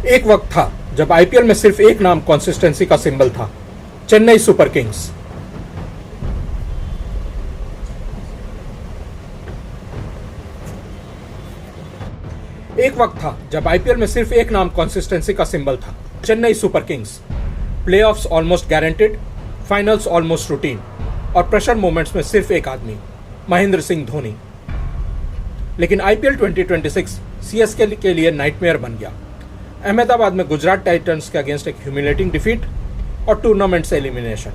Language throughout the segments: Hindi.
एक वक्त था जब आईपीएल में सिर्फ एक नाम कंसिस्टेंसी का सिंबल था, चेन्नई सुपर किंग्स। एक वक्त था जब आईपीएल में सिर्फ एक नाम कंसिस्टेंसी का सिंबल था, Chennai super Kings. Playoffs almost guaranteed, finals almost routine और प्रेशर मोमेंट्स में सिर्फ एक आदमी, महेंद्र सिंह धोनी। लेकिन आईपीएल 2026 सीएसके के लिए नाइटमेयर बन गया। अहमदाबाद में गुजरात टाइटंस के अगेंस्ट एक ह्यूमिलेटिंग डिफीट और टूर्नामेंट से एलिमिनेशन।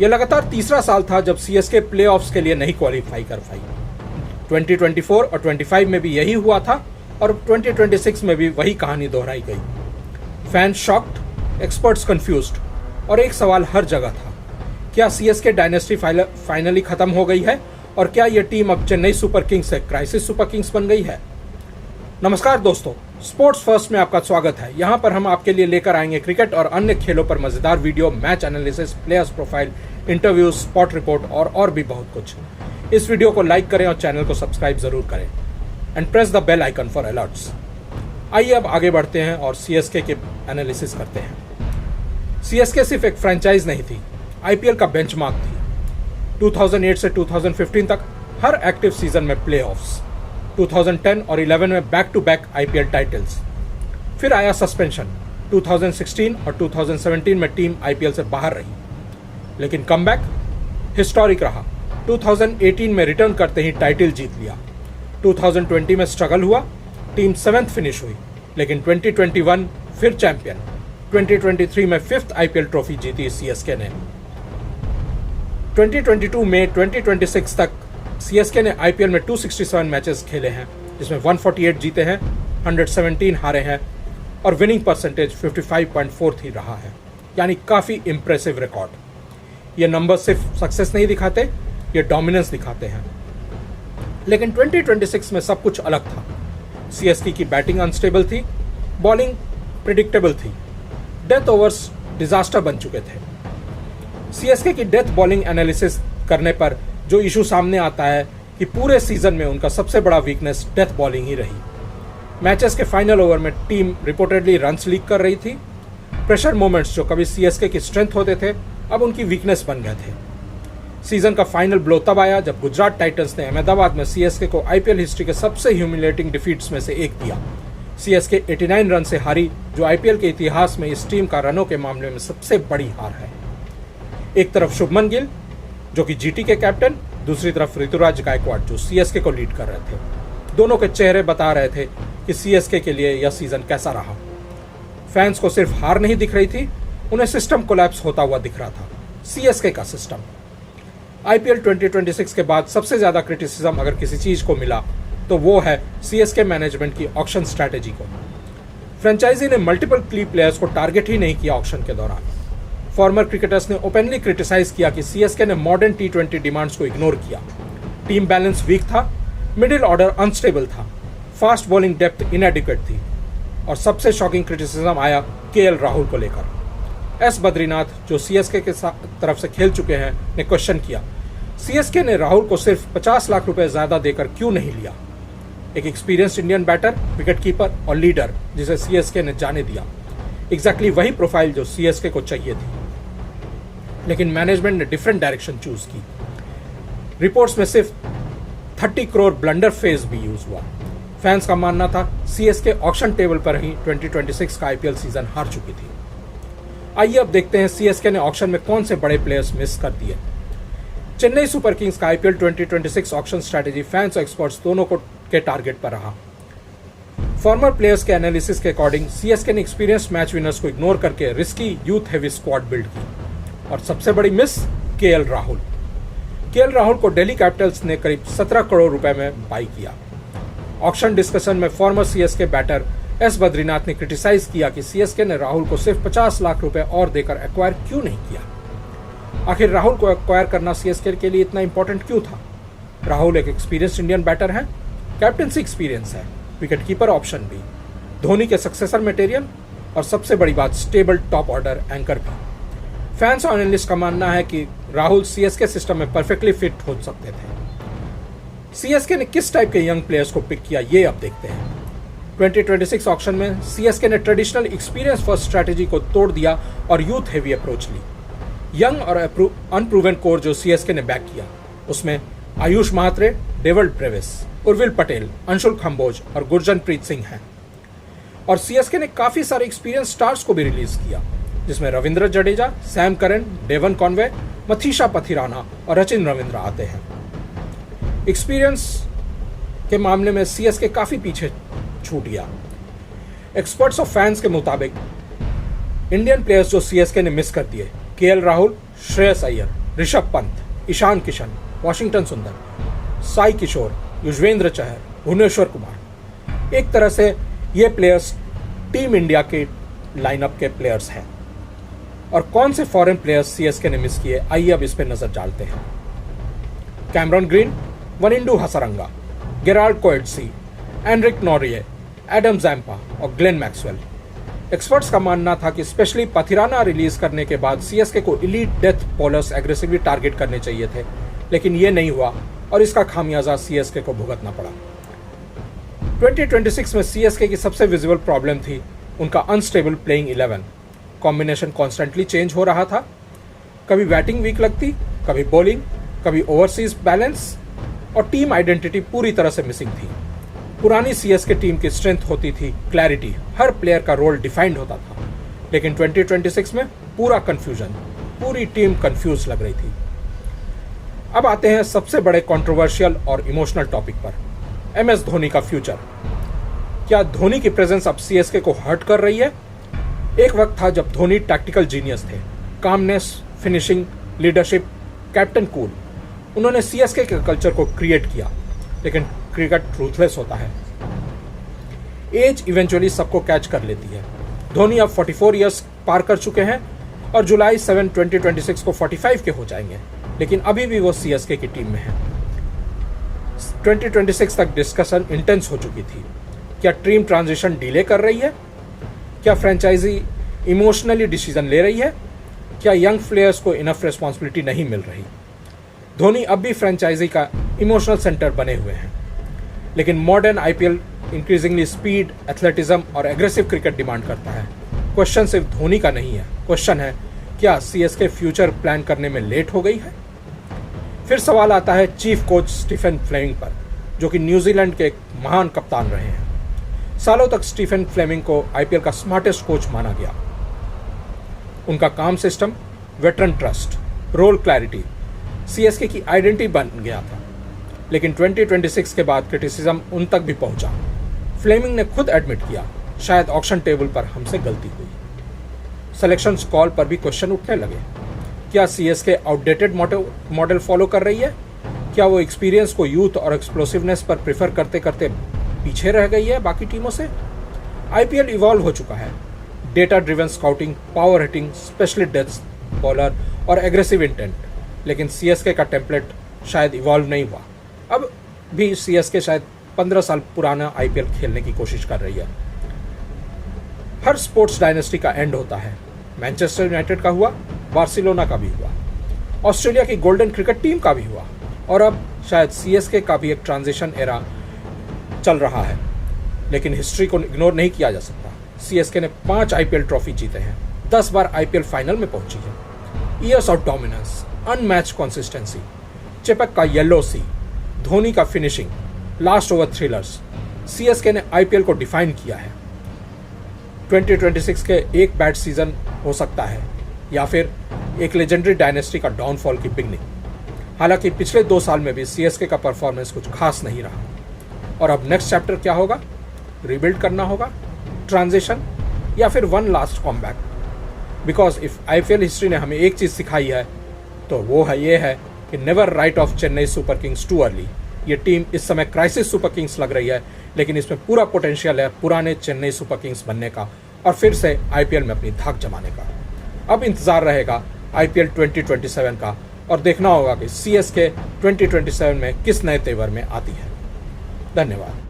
यह लगातार तीसरा साल था जब सीएसके प्लेऑफ्स के लिए नहीं क्वालिफाई कर पाई। 2024 और 25 में भी यही हुआ था और 2026 में भी वही कहानी दोहराई गई। फैंस शॉक्ड, एक्सपर्ट्स कंफ्यूज्ड और एक सवाल हर जगह था, क्या सीएसके डायनेस्टी फाइनली खत्म हो गई है और क्या यह टीम अब चेन्नई सुपर किंग्स से क्राइसिस सुपर किंग्स बन गई है? नमस्कार दोस्तों, स्पोर्ट्स फर्स्ट में आपका स्वागत है। यहाँ पर हम आपके लिए लेकर आएंगे क्रिकेट और अन्य खेलों पर मजेदार video, match analysis, players profile, interviews, spot report और भी बहुत कुछ। इस वीडियो को लाइक करें और चैनल को सब्सक्राइब जरूर करें and press the bell icon for alerts. आइए अब आगे बढ़ते हैं और सीएसके के एनालिसिस करते हैं। सीएसके सिर्फ एक फ्रेंचाइज नहीं थी, आईपीएल का बेंचमार्क थी। 2008 से 2015 तक हर एक्टिव सीजन में प्लेऑफ्स, 2010 और 11 में back to back IPL titles. फिर आया सस्पेंशन, 2016 और 2017 में टीम आईपीएल से बाहर रही, लेकिन कमबैक हिस्टोरिक रहा। 2018 में रिटर्न करते ही टाइटल जीत लिया। 2020 में स्ट्रगल हुआ, टीम 7th फिनिश हुई, लेकिन 2021 फिर चैंपियन। 2023 में 5th आईपीएल ट्रॉफी जीती सीएसके ने। 2022 में 2026 तक सीएसके ने आईपीएल में 267 मैचेस खेले हैं, जिसमें 148 जीते हैं, 117 हारे हैं और विनिंग परसेंटेज 55.43 रहा है, यानी काफ़ी इंप्रेसिव रिकॉर्ड। ये नंबर सिर्फ सक्सेस नहीं दिखाते, ये डोमिनेंस दिखाते हैं। लेकिन 2026 में सब कुछ अलग था। सीएसके की बैटिंग अनस्टेबल थी, बॉलिंग प्रिडिक्टेबल थी, डेथ ओवर्स डिजास्टर बन चुके थे। सीएसके की डेथ बॉलिंग एनालिसिस करने पर जो इशू सामने आता है कि पूरे सीजन में उनका सबसे बड़ा वीकनेस डेथ बॉलिंग ही रही। मैचेस के फाइनल ओवर में टीम रिपोर्टेडली रन्स लीक कर रही थी। प्रेशर मोमेंट्स जो कभी सीएसके की स्ट्रेंथ होते थे, अब उनकी वीकनेस बन गए थे। सीजन का फाइनल ब्लो तब आया जब गुजरात टाइटंस ने अहमदाबाद में सीएसके को आईपीएल हिस्ट्री के सबसे ह्यूमिलेटिंग डिफीट्स में से एक दिया। सीएसके 89 रन से हारी, जो आईपीएल के इतिहास में इस टीम का रनों के मामले में सबसे बड़ी हार है। एक तरफ शुभमन गिल जो कि जीटी के कैप्टन, दूसरी तरफ ऋतुराज गायकवाड़ जो सीएसके को लीड कर रहे थे। दोनों के चेहरे बता रहे थे कि सीएसके के लिए यह सीजन कैसा रहा। फैंस को सिर्फ हार नहीं दिख रही थी, उन्हें सिस्टम कोलैप्स होता हुआ दिख रहा था, सीएसके का सिस्टम। आईपीएल 2026 के बाद सबसे ज्यादा क्रिटिसिज्म अगर किसी चीज को मिला तो वो है सीएसके मैनेजमेंट की ऑक्शन स्ट्रैटेजी को। फ्रेंचाइजी ने मल्टीपल की प्लेयर्स को टारगेट ही नहीं किया ऑक्शन के दौरान। फॉर्मर क्रिकेटर्स ने ओपनली क्रिटिसाइज किया कि सीएसके ने मॉडर्न टी20 डिमांड्स को इग्नोर किया। टीम बैलेंस वीक था, मिडिल ऑर्डर अनस्टेबल था, फास्ट बॉलिंग डेप्थ इनएडिक्वेट थी और सबसे शॉकिंग क्रिटिसिज्म आया केएल राहुल को लेकर। एस बद्रीनाथ जो सीएसके के तरफ से खेल चुके हैं ने क्वेश्चन किया, सीएसके ने राहुल को सिर्फ 50 लाख रुपए ज्यादा देकर क्यों नहीं लिया? एक experienced Indian batter, wicket keeper और लीडर जिसे सीएसके ने जाने दिया। एग्जैक्टली वही प्रोफाइल जो सीएसके को चाहिए थी, लेकिन मैनेजमेंट ने डिफरेंट डायरेक्शन चूज की। रिपोर्ट्स में सिर्फ 30 करोड़ ब्लंडर फेज भी यूज हुआ। फैंस का मानना था सीएसके ऑक्शन टेबल पर ही 2026 का आईपीएल सीजन हार चुकी थी। आइए अब देखते हैं सीएसके ने ऑक्शन में कौन से बड़े प्लेयर्स मिस कर दिए। चेन्नई सुपर किंग्स का आईपीएल 2026 ऑक्शन स्ट्रैटेजी फैंस और एक्सपर्ट्स दोनों के टारगेट पर रहा। फॉर्मर प्लेयर्स के एनालिसिस के अकॉर्डिंग सीएसके ने एक्सपीरियंस मैच विनर्स को इग्नोर करके risky youth heavy squad build की। और सबसे बड़ी miss KL Rahul. KL Rahul को दिल्ली कैपिटल्स ने करीब 17 करोड़ रुपए में बाई किया। ऑक्शन डिस्कशन में former CSK batter S Badrinath ने क्रिटिसाइज किया कि सीएसके ने राहुल को सिर्फ 50 लाख रुपए और देकर एक्वायर क्यों नहीं किया। आखिर राहुल को एक्वायर करना सीएसके के लिए इतना इंपॉर्टेंट क्यों था? राहुल एक एक्सपीरियंस्ड इंडियन बैटर है, कैप्टनसी एक्सपीरियंस है, विकेट कीपर ऑप्शन भी, धोनी के सक्सेसर मटेरियल और सबसे बड़ी बात स्टेबल टॉप ऑर्डर एंकर भी। फैंस और एनालिस्ट का मानना है कि राहुल सीएसके सिस्टम में परफेक्टली फिट हो सकते थे। सीएसके ने किस टाइप के यंग प्लेयर्स को पिक किया, ये अब देखते हैं। 2026 ऑक्शन में सीएसके ने ट्रेडिशनल एक्सपीरियंस फर्स्ट स्ट्रैटेजी को तोड़ दिया और यूथ हेवी अप्रोच ली। यंग और अनप्रूवन कोर जो सीएसके ने बैक किया, उसमें आयुष महात्रे, डेविड ब्रेविस, उर्विल पटेल, अंशुल खम्बोज और गुरजनप्रीत सिंह हैं। और सीएसके ने काफी सारे एक्सपीरियंस स्टार्स को भी रिलीज किया, जिसमें Ravindra Jadeja, Sam Curran, Devon Conway, Matheesha Pathirana और रचिन रविंद्र आते हैं। एक्सपीरियंस के मामले में सीएसके काफी पीछे छूट गया। एक्सपर्ट्स और फैंस के मुताबिक इंडियन प्लेयर्स जो सीएसके ने मिस कर दिए, केएल राहुल, श्रेयस अय्यर, ऋषभ पंत, ईशान किशन, वाशिंगटन सुंदर, साई किशोर, युजवेंद्र चहर, भुवनेश्वर कुमार, एक तरह से ये प्लेयर्स टीम इंडिया के लाइनअप के प्लेयर्स हैं। और कौन से फॉरेन प्लेयर्स सीएसके ने मिस किए, आइए अब इस पर नजर डालते हैं। Cameron Green, Wanindu Hasaranga, Gerald Coetzee, Anrich Nortje, Adam Zampa और ग्लेन मैक्सवेल। एक्सपर्ट्स का मानना था कि स्पेशली पथिराना रिलीज करने के बाद सीएसके को elite death bowlers aggressively target करने चाहिए थे, लेकिन ये नहीं हुआ और इसका खामियाजा सीएसके को भुगतना पड़ा। 2026 में सीएसके की सबसे विजिबल प्रॉब्लम थी उनका unstable playing 11। Combination constantly change हो रहा था, कभी बैटिंग वीक लगती, कभी बॉलिंग, कभी ओवरसीज बैलेंस, और टीम आइडेंटिटी पूरी तरह से मिसिंग थी। पुरानी सीएसके टीम की स्ट्रेंथ होती थी क्लैरिटी, हर प्लेयर का रोल डिफाइंड होता था, लेकिन 2026 में पूरा कंफ्यूजन, पूरी टीम कंफ्यूज लग रही थी। अब आते हैं सबसे बड़े कंट्रोवर्शियल और इमोशनल टॉपिक पर, एमएस धोनी का फ्यूचर। क्या धोनी की प्रेजेंस अब सीएसके को हर्ट कर रही है? एक वक्त था जब धोनी टैक्टिकल जीनियस थे, calmness, finishing, leadership, captain cool. उन्होंने सीएसके के कल्चर को क्रिएट किया, लेकिन क्रिकेट रूथलेस होता है, एज इवेंचुअली सबको कैच कर लेती है। धोनी अब 44 इयर्स पार कर चुके हैं और जुलाई 7, 2026 को 45 के हो जाएंगे, लेकिन अभी भी वो सीएसके की टीम में है। 2026 तक डिस्कशन इंटेंस हो चुकी थी। क्या टीम ट्रांजिशन डिले कर रही है? क्या फ्रेंचाइजी इमोशनली डिसीजन ले रही है? क्या यंग प्लेयर्स को इनफ रिस्पॉन्सिबिलिटी नहीं मिल रही? धोनी अब भी फ्रेंचाइजी का इमोशनल सेंटर बने हुए हैं, लेकिन modern IPL increasingly speed, athleticism और एग्रेसिव क्रिकेट डिमांड करता है। क्वेश्चन सिर्फ धोनी का नहीं है, क्वेश्चन है क्या सीएसके फ्यूचर प्लान करने में लेट हो गई है? फिर सवाल आता है चीफ कोच स्टीफन फ्लेमिंग पर, जो कि न्यूजीलैंड के एक महान कप्तान रहे हैं। सालों तक स्टीफन फ्लेमिंग को आईपीएल का स्मार्टेस्ट कोच माना गया। उनका काम system, veteran trust, role clarity CSK की आइडेंटिटी बन गया था, लेकिन 2026 के बाद क्रिटिसिज्म उन तक भी पहुंचा। फ्लेमिंग ने खुद एडमिट किया, शायद ऑक्शन टेबल पर हमसे गलती हुई। सिलेक्शन कॉल पर भी क्वेश्चन उठने लगे। क्या सीएसके आउटडेटेड मॉडल फॉलो कर रही है? क्या वो एक्सपीरियंस को यूथ और एक्सप्लोसिवनेस पर प्रेफर करते करते पीछे रह गई है बाकी टीमों से? आईपीएल इवॉल्व हो चुका है, data driven scouting, power hitting, specially death bowler और एग्रेसिव इंटेंट, लेकिन सीएसके का टेम्पलेट शायद इवॉल्व नहीं हुआ। अब भी सीएसके शायद 15 साल पुराना आईपीएल खेलने की कोशिश कर रही है। हर स्पोर्ट्स डायनेस्टी का एंड होता है। मैनचेस्टर यूनाइटेड का हुआ, बार्सिलोना का भी हुआ, ऑस्ट्रेलिया की गोल्डन क्रिकेट टीम का भी हुआ, और अब शायद सीएसके का भी एक ट्रांजिशन एरा चल रहा है। लेकिन हिस्ट्री को इग्नोर नहीं किया जा सकता। सीएसके ने 5 आईपीएल ट्रॉफी जीते हैं, 10 बार आईपीएल फाइनल में पहुंची है। Years of dominance, unmatch consistency, Chepauk का येलो सी, धोनी का finishing, last over thrillers, CSK ने आईपीएल को डिफाइन किया है। 2026 के एक बैड सीजन हो सकता है, या फिर एक लेजेंडरी डायनेस्टी का डाउनफॉल की बिगनिंग। हालांकि पिछले 2 साल में भी सीएसके का परफॉर्मेंस कुछ खास नहीं रहा। और अब नेक्स्ट चैप्टर क्या होगा? रिबिल्ड करना होगा, ट्रांजिशन, या फिर one last comeback? Because if IPL history ने हमें एक चीज़ सिखाई है तो वो है ये है कि never write of Chennai super Kings too early. ये टीम इस समय क्राइसिस सुपर किंग्स लग रही है, लेकिन इसमें पूरा पोटेंशियल है पुराने चेन्नई सुपर किंग्स बनने का और फिर से आईपीएल में अपनी धाक जमाने का। अब इंतजार रहेगा आईपीएल 2027 का, और देखना होगा कि सीएसके 2027 में किस नए तेवर में आती है। धन्यवाद।